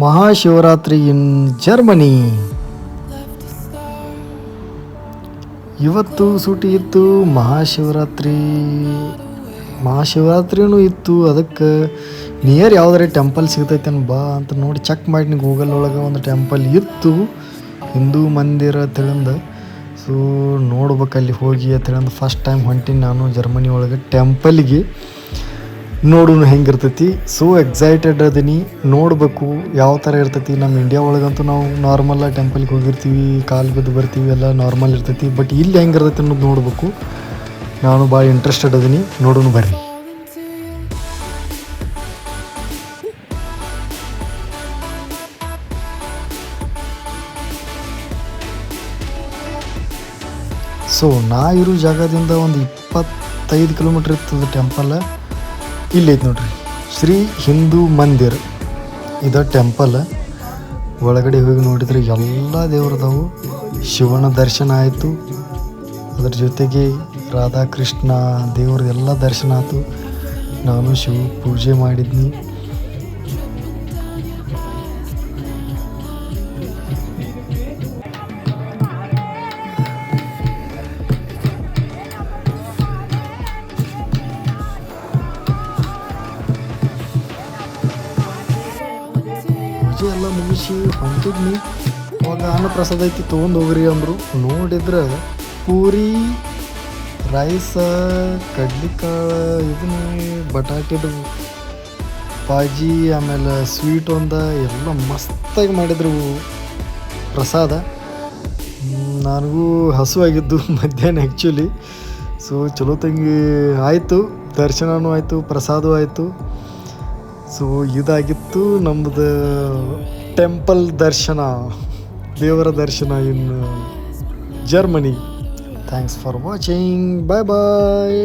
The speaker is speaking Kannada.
ಮಹಾಶಿವರಾತ್ರಿ ಇನ್ ಜರ್ಮನಿ. ಇವತ್ತು ಸೂಟಿ ಇತ್ತು. ಮಹಾಶಿವರಾತ್ರಿನೂ ಇತ್ತು. ಅದಕ್ಕೆ ನಿಯರ್ ಯಾವುದಾರೆ ಟೆಂಪಲ್ ಸಿಗ್ತೈತೆ ಬಾ ಅಂತ ನೋಡಿ ಚೆಕ್ ಮಾಡಿ ಗೂಗಲ್ ಒಳಗೆ ಒಂದು ಟೆಂಪಲ್ ಇತ್ತು, ಹಿಂದೂ ಮಂದಿರ ತಿಳಿಂದ. ಸೊ ನೋಡ್ಬೇಕಲ್ಲಿ ಹೋಗಿ ತಿಳಿಂದ ಫಸ್ಟ್ ಟೈಮ್ ಹೊಂಟೀನಿ ನಾನು ಜರ್ಮನಿ ಒಳಗೆ ಟೆಂಪಲ್ಗೆ. ನೋಡೋಣ ಹೆಂಗಿರ್ತೈತಿ. ಸೊ ಎಕ್ಸೈಟೆಡ್ ಅದೀನಿ, ನೋಡಬೇಕು ಯಾವ ಥರ ಇರ್ತೈತಿ. ನಮ್ಮ ಇಂಡಿಯಾ ಒಳಗಂತೂ ನಾವು ನಾರ್ಮಲ್ಲ ಟೆಂಪಲ್ಗೆ ಹೋಗಿರ್ತೀವಿ, ಕಾಲು ಬಿದ್ದು ಬರ್ತೀವಿ, ಎಲ್ಲ ನಾರ್ಮಲ್ ಇರ್ತೈತಿ. ಬಟ್ ಇಲ್ಲಿ ಹೆಂಗಿರ್ತೈತಿ ಅನ್ನೋದು ನೋಡಬೇಕು. ನಾನು ಭಾಳ ಇಂಟ್ರೆಸ್ಟೆಡ್ ಅದೀನಿ, ನೋಡೋಣ ಬರ್ರಿ. ಸೊ ನಾ ಇರೋ ಜಾಗದಿಂದ ಒಂದು 25 ಕಿಲೋಮೀಟ್ರ್ ಇರ್ತದೆ ಟೆಂಪಲ್. ಇಲ್ಲೈತೆ ನೋಡ್ರಿ, ಶ್ರೀ ಹಿಂದೂ ಮಂದಿರ್ ಇದು ಟೆಂಪಲ್. ಒಳಗಡೆ ಹೋಗಿ ನೋಡಿದರೆ ಎಲ್ಲ ದೇವ್ರದವು. ಶಿವನ ದರ್ಶನ ಆಯಿತು, ಅದ್ರ ಜೊತೆಗೆ ರಾಧಾಕೃಷ್ಣ ದೇವ್ರದ್ದು ಎಲ್ಲ ದರ್ಶನ ಆಯಿತು. ನಾನು ಶಿವ ಪೂಜೆ ಮಾಡಿದ್ನಿ. ಪೂಜೆ ಎಲ್ಲ ಮುಗಿಸಿ ಹೊಂಟಿದ್ನಿ. ಅವಾಗ ಅನ್ನಪ್ರಸಾದ ಐತಿ ತೊಗೊಂಡು ಹೋಗ್ರಿ ಅಂದರು. ನೋಡಿದ್ರೆ ಪೂರಿ, ರೈಸ, ಕಡ್ಲಿಕಾಳು, ಇದನ್ನ ಬಟಾಟಿದು ಪಾಜಿ, ಆಮೇಲೆ ಸ್ವೀಟ್ ಎಲ್ಲ ಮಸ್ತಾಗಿ ಮಾಡಿದ್ರು ಪ್ರಸಾದ. ನನಗೂ ಹಸುವಾಗಿದ್ದು ಮಧ್ಯಾಹ್ನ ಆ್ಯಕ್ಚುಲಿ. ಸೊ ಚಲೋ ತಂಗಿ ಆಯಿತು, ದರ್ಶನವೂ ಆಯಿತು, ಪ್ರಸಾದವೂ ಆಯಿತು. ಸೊ ಇದಾಗಿತ್ತು ನಮ್ಮದು ಟೆಂಪಲ್ ದರ್ಶನ, ದೇವರ ದರ್ಶನ in Germany. Thanks for watching. Bye bye.